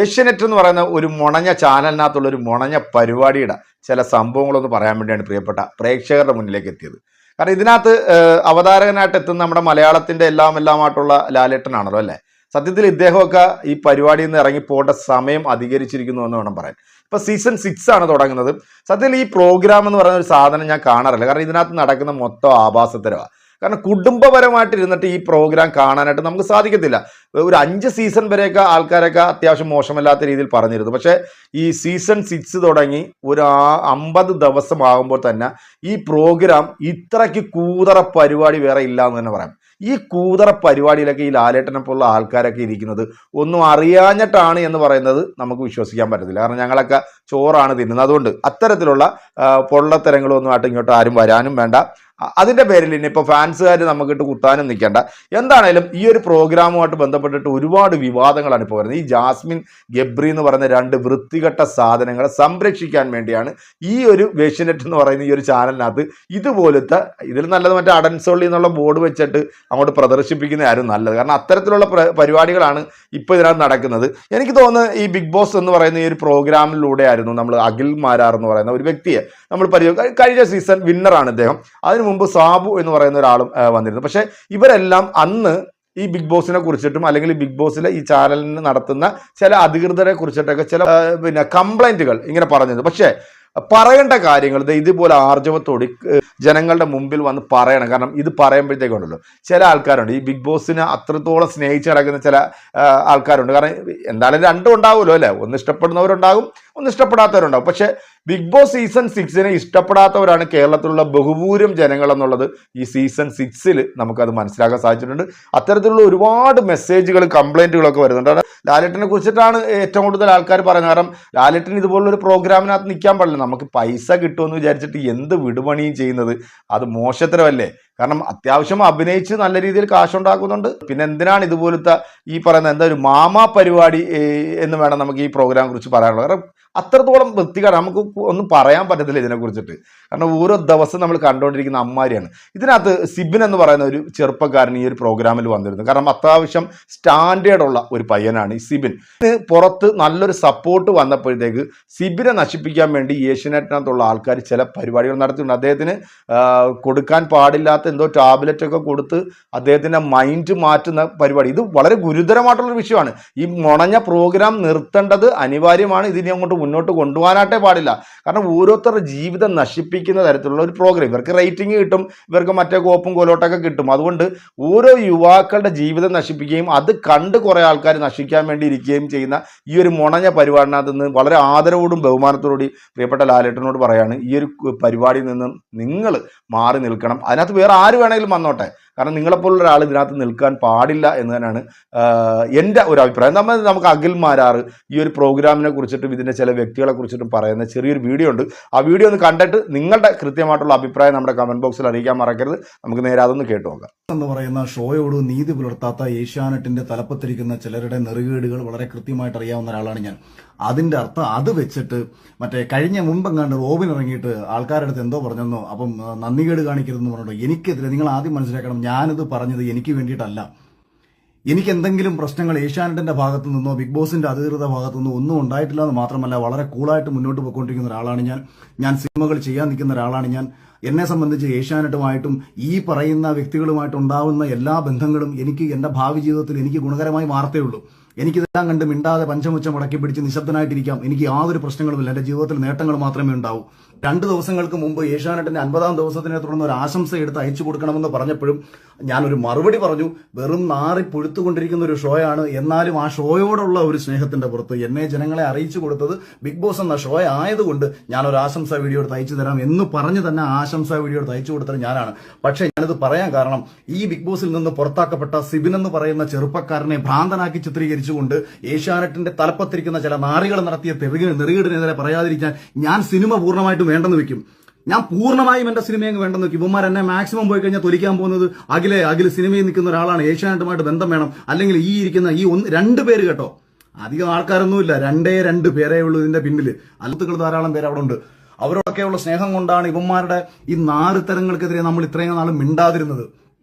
ഏഷ്യാനെറ്റ് എന്ന് പറയുന്ന ഒരു മുണഞ്ഞ ചാനലിനകത്തുള്ള ഒരു മുണഞ്ഞ പരിപാടിയുടെ ചില സംഭവങ്ങളൊന്ന് പറയാൻ വേണ്ടിയാണ് പ്രിയപ്പെട്ട പ്രേക്ഷകരുടെ മുന്നിലേക്ക് എത്തിയത്. കാരണം ഇതിനകത്ത് അവതാരകനായിട്ട് എത്തുന്ന നമ്മുടെ മലയാളത്തിന്റെ എല്ലാമായിട്ടുള്ള ലാലേട്ടനാണല്ലോ അല്ലേ. സത്യത്തിൽ ഇദ്ദേഹമൊക്കെ ഈ പരിപാടിയിൽ നിന്ന് ഇറങ്ങിപ്പോകേണ്ട സമയം അധികരിച്ചിരിക്കുന്നു എന്ന് വേണം പറയാൻ. ഇപ്പൊ സീസൺ 6 ആണ് തുടങ്ങുന്നത്. സത്യത്തിൽ ഈ പ്രോഗ്രാം എന്ന് പറയുന്ന ഒരു സാധനം ഞാൻ കാണാറില്ല. കാരണം ഇതിനകത്ത് നടക്കുന്ന മൊത്തം ആഭാസത്തരവാ. കാരണം കുടുംബപരമായിട്ട് ഇരുന്നിട്ട് ഈ പ്രോഗ്രാം കാണാനായിട്ട് നമുക്ക് സാധിക്കത്തില്ല. ഒരു 5 സീസൺ വരെയൊക്കെ ആൾക്കാരൊക്കെ അത്യാവശ്യം മോശമല്ലാത്ത രീതിയിൽ പറഞ്ഞിരുന്നു. പക്ഷേ ഈ സീസൺ 6 തുടങ്ങി ഒരു 50 ദിവസമാകുമ്പോൾ തന്നെ ഈ പ്രോഗ്രാം ഇത്രയ്ക്ക് കൂതറ പരിപാടി വേറെ ഇല്ല എന്ന് തന്നെ പറയാം. ഈ കൂതറ പരിപാടിയിലൊക്കെ ഈ ലാലേട്ടനെ പോലുള്ള ആൾക്കാരൊക്കെ ഇരിക്കുന്നത് ഒന്നും അറിയാഞ്ഞിട്ടാണ് എന്ന് പറയുന്നത് നമുക്ക് വിശ്വസിക്കാൻ പറ്റത്തില്ല. കാരണം ഞങ്ങളൊക്കെ ചോറാണ് തിന്നുന്നത്. അതുകൊണ്ട് അത്തരത്തിലുള്ള പൊള്ളത്തരങ്ങളൊന്നും ഇങ്ങോട്ട് ആരും വരാനും വേണ്ട. അതിൻ്റെ പേരിൽ ഇനിയിപ്പോൾ ഫാൻസുകാർ നമുക്കിട്ട് കുത്താനും നിൽക്കേണ്ട. എന്താണേലും ഈ ഒരു പ്രോഗ്രാമുമായിട്ട് ബന്ധപ്പെട്ടിട്ട് ഒരുപാട് വിവാദങ്ങളാണ് ഇപ്പോൾ വരുന്നത്. ഈ ജാസ്മിൻ ഗബ്രി എന്ന് പറയുന്ന 2 വൃത്തികെട്ട സാധനങ്ങളെ സംരക്ഷിക്കാൻ വേണ്ടിയാണ് ഈ ഒരു ഏഷ്യാനെറ്റ് എന്ന് പറയുന്ന ഈ ഒരു ചാനലിനകത്ത് ഇതുപോലത്തെ ഇതിൽ നല്ലത് മറ്റേ അഡൻസോളി എന്നുള്ള ബോർഡ് വെച്ചിട്ട് അങ്ങോട്ട് പ്രദർശിപ്പിക്കുന്നതായിരുന്നു നല്ലത്. കാരണം അത്തരത്തിലുള്ള പരിപാടികളാണ് ഇപ്പോൾ ഇതിനകത്ത് നടക്കുന്നത്. എനിക്ക് തോന്നുന്നു ഈ ബിഗ് ബോസ് എന്ന് പറയുന്ന ഈ ഒരു പ്രോഗ്രാമിലൂടെ ആയിരുന്നു നമ്മൾ അഖിൽ മാരാർ എന്ന് പറയുന്ന ഒരു വ്യക്തിയെ നമ്മൾ കഴിഞ്ഞ സീസൺ വിന്നറാണ് ഇദ്ദേഹം. അതിനു മുമ്പ് സാബു എന്ന് പറയുന്ന ഒരാളും വന്നിരുന്നു. പക്ഷെ ഇവരെല്ലാം അന്ന് ഈ ബിഗ് ബോസിനെ കുറിച്ചിട്ടും അല്ലെങ്കിൽ ബിഗ് ബോസിലെ ഈ ചാനലിന് നടത്തുന്ന ചില അധികൃതരെ കുറിച്ചിട്ടൊക്കെ ചില കംപ്ലൈന്റുകൾ ഇങ്ങനെ പറഞ്ഞത്. പക്ഷേ പറയേണ്ട കാര്യങ്ങൾ ഇതുപോലെ ആർജവത്തോടെ ജനങ്ങളുടെ മുമ്പിൽ വന്ന് പറയണം. കാരണം ഇത് പറയുമ്പോഴത്തേക്കുണ്ടല്ലോ ചില ആൾക്കാരുണ്ട് ഈ ബിഗ് ബോസിനെ അത്രത്തോളം സ്നേഹിച്ച് നടക്കുന്ന ചില ആൾക്കാരുണ്ട്. കാരണം എന്തായാലും രണ്ടും ഉണ്ടാവുമല്ലോ അല്ലേ. ഒന്ന് ഇഷ്ടപ്പെടുന്നവരുണ്ടാകും, ഒന്ന് ഇഷ്ടപ്പെടാത്തവരുണ്ടാകും. പക്ഷെ ബിഗ് ബോസ് സീസൺ 6 ഇഷ്ടപ്പെടാത്തവരാണ് കേരളത്തിലുള്ള ബഹുഭൂരം ജനങ്ങൾ എന്നുള്ളത് ഈ സീസൺ 6 നമുക്കത് മനസ്സിലാക്കാൻ സാധിച്ചിട്ടുണ്ട്. അത്തരത്തിലുള്ള ഒരുപാട് മെസ്സേജുകൾ കംപ്ലൈന്റുകളൊക്കെ വരുന്നുണ്ട്. ലാലേട്ടനെ കുറിച്ചിട്ടാണ് ഏറ്റവും കൂടുതൽ ആൾക്കാർ പറയുന്നത്. കാരണം ലാലേട്ടൻ ഇതുപോലൊരു പ്രോഗ്രാമിനകത്ത് നിൽക്കാൻ പാടില്ല. നമുക്ക് പൈസ കിട്ടുമെന്ന് വിചാരിച്ചിട്ട് എന്ത് വിടുപണിയും ചെയ്യുന്നത് അത് മോശത്തരമല്ലേ. കാരണം അത്യാവശ്യം അഭിനയിച്ച് നല്ല രീതിയിൽ കാശുണ്ടാക്കുന്നുണ്ട്. പിന്നെ എന്തിനാണ് ഇതുപോലത്തെ ഈ പറയുന്ന എന്താ ഒരു മാമാ പരിപാടി എന്ന് വേണം നമുക്ക് ഈ പ്രോഗ്രാം കുറിച്ച് പറയാനുള്ളത്. കാരണം അത്രത്തോളം വൃത്തികേട് നമുക്ക് ഒന്നും പറയാൻ പറ്റത്തില്ല ഇതിനെക്കുറിച്ചിട്ട്. കാരണം ഓരോ ദിവസം നമ്മൾ കണ്ടുകൊണ്ടിരിക്കുന്ന അമ്മാരിയാണ്. ഇതിനകത്ത് സിബിൻ എന്ന് പറയുന്ന ഒരു ചെറുപ്പക്കാരൻ ഈ ഒരു പ്രോഗ്രാമിൽ വന്നിരുന്നു. കാരണം അത്യാവശ്യം സ്റ്റാൻഡേർഡുള്ള ഒരു പയ്യനാണ് ഈ സിബിൻ. പുറത്ത് നല്ലൊരു സപ്പോർട്ട് വന്നപ്പോഴത്തേക്ക് സിബിനെ നശിപ്പിക്കാൻ വേണ്ടി ഏഷ്യാനെറ്റിനകത്തുള്ള ആൾക്കാർ ചില പരിപാടികൾ നടത്തിയിട്ടുണ്ട്. അദ്ദേഹത്തിന് കൊടുക്കാൻ പാടില്ലാത്ത എന്തോ ടാബ്ലറ്റ് ഒക്കെ കൊടുത്ത് അദ്ദേഹത്തിൻ്റെ മൈൻഡ് മാറ്റുന്ന പരിപാടി. ഇത് വളരെ ഗുരുതരമായിട്ടുള്ളൊരു വിഷയമാണ്. ഈ മുണഞ്ഞ പ്രോഗ്രാം നിർത്തേണ്ടത് അനിവാര്യമാണ്. ഇതിനെ അങ്ങോട്ട് മുന്നോട്ട് കൊണ്ടുപോകാനായിട്ടേ പാടില്ല. കാരണം ഓരോരുത്തരുടെ ജീവിതം നശിപ്പിക്കുന്ന തരത്തിലുള്ള ഒരു പ്രോഗ്രാം. ഇവർക്ക് റേറ്റിംഗ് കിട്ടും, ഇവർക്ക് മറ്റേ കോപ്പും കോലോട്ടൊക്കെ കിട്ടും. അതുകൊണ്ട് ഓരോ യുവാക്കളുടെ ജീവിതം നശിപ്പിക്കുകയും അത് കണ്ട് കുറേ ആൾക്കാർ നശിക്കാൻ വേണ്ടി ഇരിക്കുകയും ചെയ്യുന്ന ഈ ഒരു മുണഞ്ഞ പരിപാടിനകത്ത് നിന്ന് വളരെ ആദരവോടും ബഹുമാനത്തോടുകൂടി പ്രിയപ്പെട്ട ലാലേട്ടനോട് പറയാണ് ഈ ഒരു പരിപാടിയിൽ നിന്ന് നിങ്ങൾ മാറി നിൽക്കണം. അതിനകത്ത് വേറെ ആര് വേണമെങ്കിലും വന്നോട്ടെ. കാരണം നിങ്ങളെപ്പോലുള്ള ഒരാൾ ഇതിനകത്ത് നിൽക്കാൻ പാടില്ല എന്ന് തന്നെയാണ് എൻ്റെ ഒരു അഭിപ്രായം. നമുക്ക് അഖിൽ മാരാർ ഈ ഒരു പ്രോഗ്രാമിനെ കുറിച്ചിട്ടും ഇതിൻ്റെ ചില വ്യക്തികളെ കുറിച്ചിട്ടും പറയുന്ന ചെറിയൊരു വീഡിയോ ഉണ്ട്. ആ വീഡിയോ ഒന്ന് കണ്ടിട്ട് നിങ്ങളുടെ കൃത്യമായിട്ടുള്ള അഭിപ്രായം നമ്മുടെ കമന്റ് ബോക്സിൽ അറിയിക്കാൻ മറക്കരുത്. നമുക്ക് നേരെ അതൊന്ന് കേട്ടു നോക്കാം. എന്ന് പറയുന്ന ഷോയോട് നീതി പുലർത്താത്ത ഏഷ്യാനെറ്റിന്റെ തലപ്പത്തിരിക്കുന്ന ചിലരുടെ നെറുകേടുകൾ വളരെ കൃത്യമായിട്ട് അറിയാവുന്ന ഒരാളാണ് ഞാൻ. അതിന്റെ അർത്ഥം അത് വെച്ചിട്ട് മറ്റേ കഴിഞ്ഞ മുമ്പെങ്ങാണ്ട് റോബിൻ ഇറങ്ങിയിട്ട് ആൾക്കാരുടെ അടുത്ത് എന്തോ പറഞ്ഞെന്നോ അപ്പം നന്ദികേട് കാണിക്കരുതെന്ന് പറഞ്ഞിട്ടോ. എനിക്കെതിരെ നിങ്ങൾ ആദ്യം മനസ്സിലാക്കണം, ഞാനിത് പറഞ്ഞത് എനിക്ക് വേണ്ടിയിട്ടല്ല. എനിക്ക് എന്തെങ്കിലും പ്രശ്നങ്ങൾ ഏഷ്യാനെറ്റിന്റെ ഭാഗത്തു നിന്നോ ബിഗ് ബോസിന്റെ അധികൃത ഭാഗത്തു നിന്നോ ഒന്നും ഉണ്ടായിട്ടില്ല എന്ന് മാത്രമല്ല വളരെ കൂളായിട്ട് മുന്നോട്ട് പോയിക്കൊണ്ടിരിക്കുന്ന ഒരാളാണ് ഞാൻ സിനിമകൾ ചെയ്യാൻ നിൽക്കുന്ന ഒരാളാണ് ഞാൻ. എന്നെ സംബന്ധിച്ച് ഏഷ്യാനെറ്റുമായിട്ടും ഈ പറയുന്ന വ്യക്തികളുമായിട്ട് ഉണ്ടാവുന്ന എല്ലാ ബന്ധങ്ങളും എനിക്ക് എന്റെ ഭാവി ജീവിതത്തിൽ എനിക്ക് ഗുണകരമായി മാറത്തേ ഉള്ളൂ. എനിക്കിതെല്ലാം കണ്ട് മിണ്ടാതെ പഞ്ചമുച്ചം മുടക്കി പിടിച്ച് നിശബ്ദനായിട്ടിരിക്കാം. എനിക്ക് യാതൊരു പ്രശ്നങ്ങളുമില്ല. എന്റെ ജീവിതത്തിൽ നേട്ടങ്ങൾ മാത്രമേ ഉണ്ടാവൂ. 2 ദിവസങ്ങൾക്ക് മുമ്പ് ഏഷ്യാനെറ്റിന്റെ 50-ാം ദിവസത്തിനെ തുടർന്ന് ഒരു ആശംസ എടുത്ത് അയച്ചു കൊടുക്കണമെന്ന് പറഞ്ഞപ്പോഴും ഞാനൊരു മറുപടി പറഞ്ഞു. വെറും നാറി പൊഴുത്തുകൊണ്ടിരിക്കുന്ന ഒരു ഷോയാണ്. എന്നാലും ആ ഷോയോടുള്ള ഒരു സ്നേഹത്തിന്റെ പുറത്ത് എന്നെ ജനങ്ങളെ അറിയിച്ചു കൊടുത്തത് ബിഗ് ബോസ് എന്ന ഷോ ആയതുകൊണ്ട് ഞാനൊരു ആശംസാ വീഡിയോ എടുത്ത് അയച്ചു തരാം എന്ന് പറഞ്ഞ് തന്നെ ആശംസാ വീഡിയോ എടുത്ത് അയച്ചു കൊടുത്തത് ഞാനാണ്. പക്ഷേ ഞാനിത് പറയാൻ കാരണം ഈ ബിഗ് ബോസിൽ നിന്ന് പുറത്താക്കപ്പെട്ട സിബിൻ എന്ന് പറയുന്ന ചെറുപ്പക്കാരനെ ഭ്രാന്തനാക്കി ചിത്രീകരിച്ചുകൊണ്ട് ഏഷ്യാനെറ്റിന്റെ തലപ്പത്തിരിക്കുന്ന ചില നാറികൾ നടത്തിയ നെറുകേടിനെതിരെ പറയാതിരിക്കാൻ ഞാൻ സിനിമ പൂർണ്ണമായിട്ടും വേണ്ടെന്ന് വെക്കും. ഞാൻ പൂർണ്ണമായും എന്റെ സിനിമയെ വേണ്ടെന്ന് വെക്കും. ഇവന്മാർ എന്നെ മാക്സിമം പോയി കഴിഞ്ഞാൽ തൊലിക്കാൻ പോകുന്നത് അഖിൽ സിനിമയിൽ നിൽക്കുന്ന ഒരാളാണ്, ഏഷ്യാനെറ്റുമായിട്ട് ബന്ധം വേണം, അല്ലെങ്കിൽ ഈ ഇരിക്കുന്ന ഈ 2 പേര് കേട്ടോ, അധികം ആൾക്കാരൊന്നുമില്ല, 2 പേരേ ഉള്ളൂ ഇതിന്റെ പിന്നിൽ. അലുത്തുകൾ ധാരാളം പേര് അവിടെ ഉണ്ട്. അവരോടൊക്കെയുള്ള സ്നേഹം കൊണ്ടാണ് ഇവന്മാരുടെ ഈ നാറുത്തരങ്ങൾക്കെതിരെ നമ്മൾ ഇത്രയും നാളും മിണ്ടാതിരുന്നത്.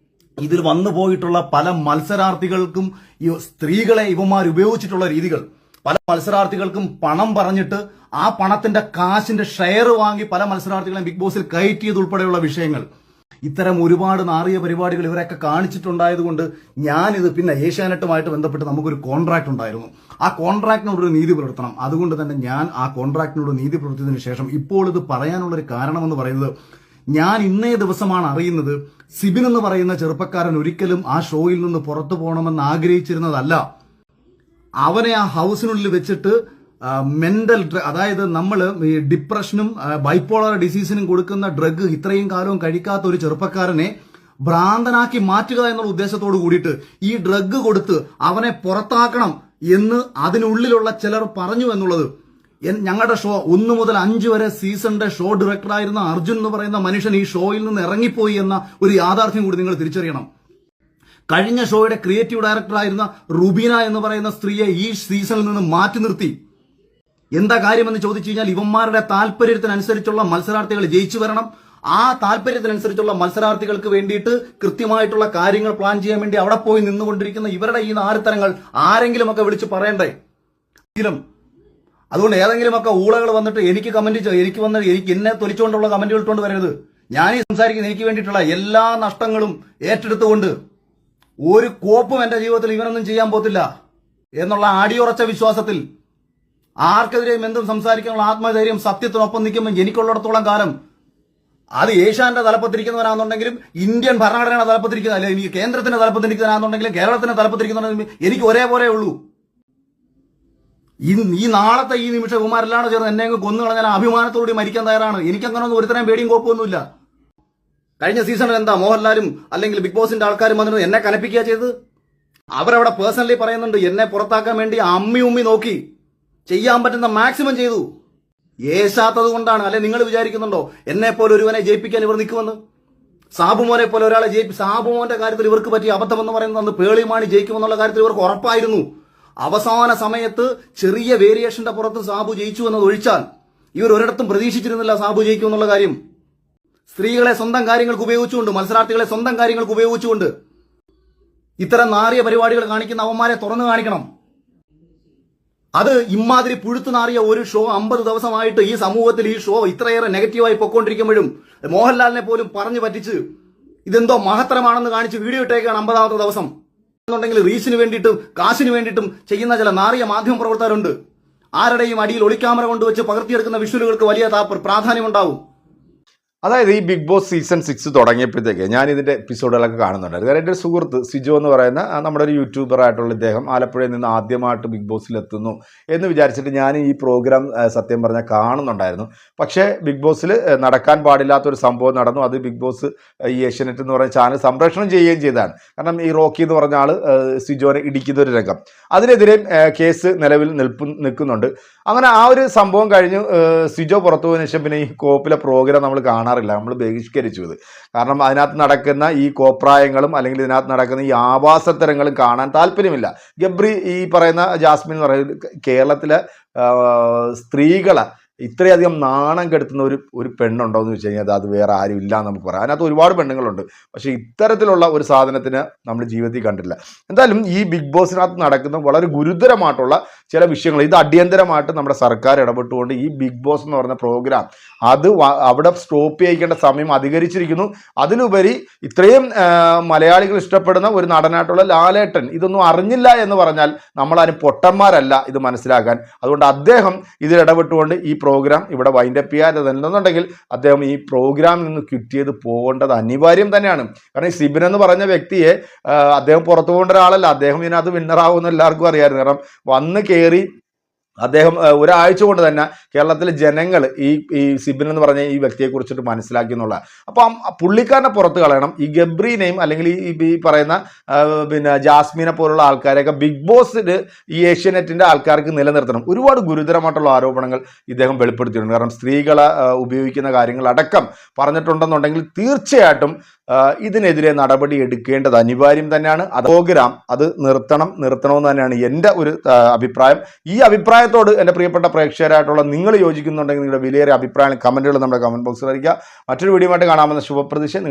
ഇതിൽ വന്നു പോയിട്ടുള്ള പല മത്സരാർത്ഥികൾക്കും ഈ സ്ത്രീകളെ ഇവന്മാർ ഉപയോഗിച്ചിട്ടുള്ള രീതികൾ പല മത്സരാർത്ഥികൾക്കും പണം പറഞ്ഞിട്ട് ആ പണത്തിന്റെ കാശിന്റെ ഷെയർ വാങ്ങി പല മത്സരാർത്ഥികളെയും ബിഗ് ബോസിൽ കയറ്റിയത് ഉൾപ്പെടെയുള്ള വിഷയങ്ങൾ, ഇത്തരം ഒരുപാട് നാറിയ പരിപാടികൾ ഇവരൊക്കെ കാണിച്ചിട്ടുണ്ടായതുകൊണ്ട് ഞാനിത് പിന്നെ ഏഷ്യാനെറ്റുമായിട്ട് ബന്ധപ്പെട്ട് നമുക്കൊരു കോൺട്രാക്ട് ഉണ്ടായിരുന്നു. ആ കോൺട്രാക്ടിനോട് ഒരു നീതി പുലർത്തണം. അതുകൊണ്ട് തന്നെ ഞാൻ ആ കോൺട്രാക്ടിനോട് നീതി പുലർത്തിയതിനു ശേഷം ഇപ്പോൾ ഇത് പറയാനുള്ളൊരു കാരണമെന്ന് പറയുന്നത്, ഞാൻ ഇന്നേ ദിവസമാണ് അറിയുന്നത് സിബിൻ എന്ന് പറയുന്ന ചെറുപ്പക്കാരൻ ഒരിക്കലും ആ ഷോയിൽ നിന്ന് പുറത്തു പോകണമെന്ന് ആഗ്രഹിച്ചിരുന്നതല്ല. അവനെ ആ ഹൗസിനുള്ളിൽ വെച്ചിട്ട് മെന്റൽ അതായത് നമ്മൾ ഈ ഡിപ്രഷനും ബൈപ്പോളർ ഡിസീസിനും കൊടുക്കുന്ന ഡ്രഗ് ഇത്രയും കാലവും കഴിക്കാത്ത ഒരു ചെറുപ്പക്കാരനെ ഭ്രാന്തനാക്കി മാറ്റുക എന്നുള്ള ഉദ്ദേശത്തോട് കൂടിയിട്ട് ഈ ഡ്രഗ് കൊടുത്ത് അവനെ പുറത്താക്കണം എന്ന് അതിനുള്ളിലുള്ള ചിലർ പറഞ്ഞു എന്നുള്ളത്. ഞങ്ങളുടെ ഷോ 1 മുതൽ 5 വരെ സീസണിന്റെ ഷോ ഡയറക്ടറായിരുന്ന അർജുൻ എന്ന് പറയുന്ന മനുഷ്യൻ ഈ ഷോയിൽ നിന്ന് ഇറങ്ങിപ്പോയി എന്ന ഒരു യാഥാർത്ഥ്യം കൂടി നിങ്ങൾ തിരിച്ചറിയണം. കഴിഞ്ഞ ഷോയുടെ ക്രിയേറ്റീവ് ഡയറക്ടറായിരുന്ന റുബീന എന്ന് പറയുന്ന സ്ത്രീയെ ഈ സീസണിൽ നിന്ന് മാറ്റി നിർത്തി. എന്താ കാര്യമെന്ന് ചോദിച്ചു കഴിഞ്ഞാൽ, ഇവന്മാരുടെ താല്പര്യത്തിനനുസരിച്ചുള്ള മത്സരാർത്ഥികൾ ജയിച്ചു വരണം. ആ താല്പര്യത്തിനനുസരിച്ചുള്ള മത്സരാർത്ഥികൾക്ക് വേണ്ടിയിട്ട് കൃത്യമായിട്ടുള്ള കാര്യങ്ങൾ പ്ലാൻ ചെയ്യാൻ വേണ്ടി അവിടെ പോയി നിന്നുകൊണ്ടിരിക്കുന്ന ഇവരുടെ ഈ നാരിത്തരങ്ങൾ ആരെങ്കിലുമൊക്കെ വിളിച്ച് പറയണ്ടേ? അതുകൊണ്ട് ഏതെങ്കിലുമൊക്കെ ഊളകൾ വന്നിട്ട് എനിക്ക് കമന്റ് എനിക്ക് എന്നെ തൊലിച്ചുകൊണ്ടുള്ള കമന്റുകൾ ഇട്ടുകൊണ്ട് വരരുത്. ഞാൻ ഈ സംസാരിക്കുന്ന എനിക്ക് വേണ്ടിയിട്ടുള്ള എല്ലാ നഷ്ടങ്ങളും ഏറ്റെടുത്തുകൊണ്ട് ഒരു കോപ്പും എന്റെ ജീവിതത്തിൽ ഇവനൊന്നും ചെയ്യാൻ പോത്തില്ല എന്നുള്ള അടിയുറച്ച വിശ്വാസത്തിൽ ആർക്കെതിരെയും എന്തും സംസാരിക്കാനുള്ള ആത്മധൈര്യം സത്യത്തിനൊപ്പം നിൽക്കുമ്പോൾ എനിക്കുള്ളിടത്തോളം കാലം അത് ഏഷ്യാന്റെ തലപ്പത്തിരിക്കുന്നവനാണെന്നുണ്ടെങ്കിലും ഇന്ത്യൻ ഭരണഘടനയുടെ തലപ്പത്തിരിക്കുന്ന അല്ലെ എനിക്ക് കേന്ദ്രത്തിന്റെ തലപ്പത്തിരിക്കുന്നവനാണെന്നുണ്ടെങ്കിലും കേരളത്തിന്റെ തലപ്പത്തിരിക്കുന്നവനാണെങ്കിലും എനിക്ക് ഒരേപോലെ ഉള്ളൂ. ഈ നാളത്തെ ഈ നിമിഷം ഇവന്മാരെല്ലാം ചേർന്ന് എന്നെ കൊന്നു കളഞ്ഞാൽ അഭിമാനത്തോടുകൂടി മരിക്കാൻ തയ്യാറാണ്. എനിക്കങ്ങനൊന്നും ഒരുത്തരം പേടിയും കുഴപ്പമൊന്നുമില്ല. കഴിഞ്ഞ സീസണിൽ എന്താ മോഹൻലാലും അല്ലെങ്കിൽ ബിഗ് ബോസിന്റെ ആൾക്കാരും വന്നിട്ട് എന്നെ കനപ്പിക്കുക ചെയ്തത്? അവരവിടെ പേഴ്സണലി പറയുന്നുണ്ട് എന്നെ പുറത്താക്കാൻ വേണ്ടി അമ്മി നോക്കി ചെയ്യാൻ പറ്റുന്ന മാക്സിമം ചെയ്തു. ഏശാത്തത് കൊണ്ടാണ്. അല്ലെ നിങ്ങൾ വിചാരിക്കുന്നുണ്ടോ എന്നെ പോലെ ഒരുവനെ ജയിപ്പിക്കാൻ ഇവർ നിൽക്കുമെന്ന്? സാബുമോനെ പോലെ ഒരാളെ സാബുമോന്റെ കാര്യത്തിൽ ഇവർക്ക് പറ്റിയ അബദ്ധം എന്ന് പറയുന്നത് പേളിമാണി ജയിക്കുമെന്നുള്ള കാര്യത്തിൽ ഇവർക്ക് ഉറപ്പായിരുന്നു. അവസാന സമയത്ത് ചെറിയ വേരിയേഷന്റെ പുറത്ത് സാബു ജയിച്ചു എന്നത് ഒഴിച്ചാൽ ഇവർ ഒരിടത്തും പ്രതീക്ഷിച്ചിരുന്നില്ല സാബു ജയിക്കുമെന്നുള്ള കാര്യം. സ്ത്രീകളെ സ്വന്തം കാര്യങ്ങൾക്ക് ഉപയോഗിച്ചുകൊണ്ട്, മത്സരാർത്ഥികളെ സ്വന്തം കാര്യങ്ങൾക്ക് ഉപയോഗിച്ചുകൊണ്ട് ഇത്തരം നാറിയ പരിപാടികൾ കാണിക്കുന്ന അവന്മാരെ തുറന്നു കാണിക്കണം. അത് ഇമാതിരി പുഴുത്തു നാറിയ ഒരു ഷോ 50 ദിവസമായിട്ട് ഈ സമൂഹത്തിൽ ഈ ഷോ ഇത്രയേറെ നെഗറ്റീവായി പൊക്കോണ്ടിരിക്കുമ്പോഴും മോഹൻലാലിനെ പോലും പറഞ്ഞു പറ്റിച്ച് ഇതെന്തോ മഹത്തരമാണെന്ന് കാണിച്ച് വീഡിയോ ഇട്ടേക്കാണ് 50ാമത്തെ ദിവസം. എന്നുണ്ടെങ്കിൽ റീച്ചിന് വേണ്ടിയിട്ടും കാശിന് വേണ്ടിയിട്ടും ചെയ്യുന്ന ചില നാറിയ മാധ്യമ പ്രവർത്തകരുണ്ട്. ആരുടെയും അടിയിൽ ഒളിക്യാമറ കൊണ്ടുവച്ച് പകർത്തിയെടുക്കുന്ന വിഷ്വലുകൾക്ക് വലിയ പ്രാധാന്യമുണ്ടാവും. അതായത് ഈ ബിഗ് ബോസ് സീസൺ 6 തുടങ്ങിയപ്പോഴത്തേക്ക് ഞാൻ ഇതിൻ്റെ എപ്പിസോഡുകളൊക്കെ കാണുന്നുണ്ടായിരുന്നു. കാരണം എൻ്റെ ഒരു സുഹൃത്ത് സിജോ എന്ന് പറയുന്ന നമ്മുടെ ഒരു യൂട്യൂബറായിട്ടുള്ള ഇദ്ദേഹം ആലപ്പുഴയിൽ നിന്ന് ആദ്യമായിട്ട് ബിഗ് ബോസിൽ എത്തുന്നു എന്ന് വിചാരിച്ചിട്ട് ഞാൻ ഈ പ്രോഗ്രാം സത്യം പറഞ്ഞാൽ കാണുന്നുണ്ടായിരുന്നു. പക്ഷേ ബിഗ് ബോസിൽ നടക്കാൻ പാടില്ലാത്തൊരു സംഭവം നടന്നു. അത് ബിഗ് ബോസ് ഈ ഏഷ്യാനെറ്റ് എന്ന് പറയുന്ന ചാനൽ സംപ്രേഷണം ചെയ്യുകയും ചെയ്തതാണ്. കാരണം ഈ റോക്കി എന്ന് പറഞ്ഞ ആൾ സിജോനെ ഇടിക്കുന്ന ഒരു രംഗം, അതിനെതിരെ കേസ് നിലവിൽ നിൽക്കുന്നുണ്ട്. അങ്ങനെ ആ ഒരു സംഭവം കഴിഞ്ഞ് സിജോ പുറത്തു പോയതിനു ശേഷം പിന്നെ ഈ കോപ്പിലെ പ്രോഗ്രാം നമ്മൾ കാണാറില്ല, നമ്മൾ ബഹിഷ്കരിച്ചു ഇത്. കാരണം അതിനകത്ത് നടക്കുന്ന ഈ കോപ്രായങ്ങളും അല്ലെങ്കിൽ ഇതിനകത്ത് നടക്കുന്ന ഈ ആവാസത്തരങ്ങളും കാണാൻ താല്പര്യമില്ല. ഗബ്രി ഈ പറയുന്ന ജാസ്മിൻ എന്ന് പറയുന്നത് കേരളത്തിലെ സ്ത്രീകളെ ഇത്രയധികം നാണം കെടുത്തുന്ന ഒരു പെണ്ണുണ്ടോ എന്ന് വെച്ച് കഴിഞ്ഞാൽ അത് വേറെ ആരും ഇല്ല എന്ന് നമുക്ക് പറയാം. അതിനകത്ത് ഒരുപാട് പെണ്ണുങ്ങളുണ്ട്, പക്ഷേ ഇത്തരത്തിലുള്ള ഒരു സാധനത്തിന് നമ്മൾ ജീവിതത്തിൽ കണ്ടില്ല. എന്തായാലും ഈ ബിഗ് ബോസിനകത്ത് നടക്കുന്ന വളരെ ഗുരുതരമായിട്ടുള്ള ചില വിഷയങ്ങൾ, ഇത് അടിയന്തരമായിട്ട് നമ്മുടെ സർക്കാർ ഇടപെട്ടുകൊണ്ട് ഈ ബിഗ് ബോസ് എന്ന് പറയുന്ന പ്രോഗ്രാം അത് അവിടെ സ്റ്റോപ്പ് ചെയ്യിക്കേണ്ട സമയം അധികരിച്ചിരിക്കുന്നു. അതിലുപരി ഇത്രയും മലയാളികൾ ഇഷ്ടപ്പെടുന്ന ഒരു നടനായിട്ടുള്ള ലാലേട്ടൻ ഇതൊന്നും അറിഞ്ഞില്ല എന്ന് പറഞ്ഞാൽ നമ്മളാരും പൊട്ടന്മാരല്ല ഇത് മനസ്സിലാക്കാൻ. അതുകൊണ്ട് അദ്ദേഹം ഇതിൽ ഇടപെട്ടുകൊണ്ട് ഈ പ്രോഗ്രാം ഇവിടെ വൈൻഡപ്പ് ചെയ്യാതെന്നുണ്ടെങ്കിൽ അദ്ദേഹം ഈ പ്രോഗ്രാമിൽ നിന്ന് ക്വിറ്റ് ചെയ്ത് പോകേണ്ടത് അനിവാര്യം തന്നെയാണ്. കാരണം ഈ സിബിൻ എന്ന് പറഞ്ഞ വ്യക്തിയെ അദ്ദേഹം പുറത്തു പോകേണ്ട ഒരാളല്ല. അദ്ദേഹം ഇതിനകത്ത് വിന്നറാവുമെന്ന് എല്ലാവർക്കും അറിയാമായിരുന്നു. കാരണം വന്ന് കയറി അദ്ദേഹം ഒരാഴ്ച കൊണ്ട് തന്നെ കേരളത്തിലെ ജനങ്ങൾ ഈ സിബിൻ എന്ന് പറഞ്ഞ ഈ വ്യക്തിയെക്കുറിച്ചിട്ട് മനസ്സിലാക്കി എന്നുള്ള. അപ്പം പുള്ളിക്കാരനെ പുറത്ത് കളയണം. ഈ ഗബ്രീനെയും അല്ലെങ്കിൽ ഈ പറയുന്ന പിന്നെ ജാസ്മിനെ പോലുള്ള ആൾക്കാരെയൊക്കെ ബിഗ് ബോസിൽ ഈ ഏഷ്യാനെറ്റിൻ്റെ ആൾക്കാർക്ക് നിലനിർത്തണം. ഒരുപാട് ഗുരുതരമായിട്ടുള്ള ആരോപണങ്ങൾ ഇദ്ദേഹം വെളിപ്പെടുത്തിയിട്ടുണ്ട്. കാരണം സ്ത്രീകളെ ഉപയോഗിക്കുന്ന കാര്യങ്ങളടക്കം പറഞ്ഞിട്ടുണ്ടെന്നുണ്ടെങ്കിൽ തീർച്ചയായിട്ടും ഇതിനെതിരെ നടപടി എടുക്കേണ്ടത് അനിവാര്യം തന്നെയാണ്. പ്രോഗ്രാം അത് നിർത്തണമെന്ന് തന്നെയാണ് എൻ്റെ ഒരു അഭിപ്രായം. ഈ അഭിപ്രായത്തോട് എൻ്റെ പ്രിയപ്പെട്ട പ്രേക്ഷകരായിട്ടുള്ള നിങ്ങൾ യോജിക്കുന്നുണ്ടെങ്കിൽ നിങ്ങളുടെ വിലയേറിയ അഭിപ്രായങ്ങൾ കമൻറ്റുകൾ നമ്മുടെ കമൻറ്റ് ബോക്സിൽ അറിയിക്കുക. മറ്റൊരു വീഡിയോ ആയിട്ട് കാണാമെന്ന ശുഭപ്രതീക്ഷ.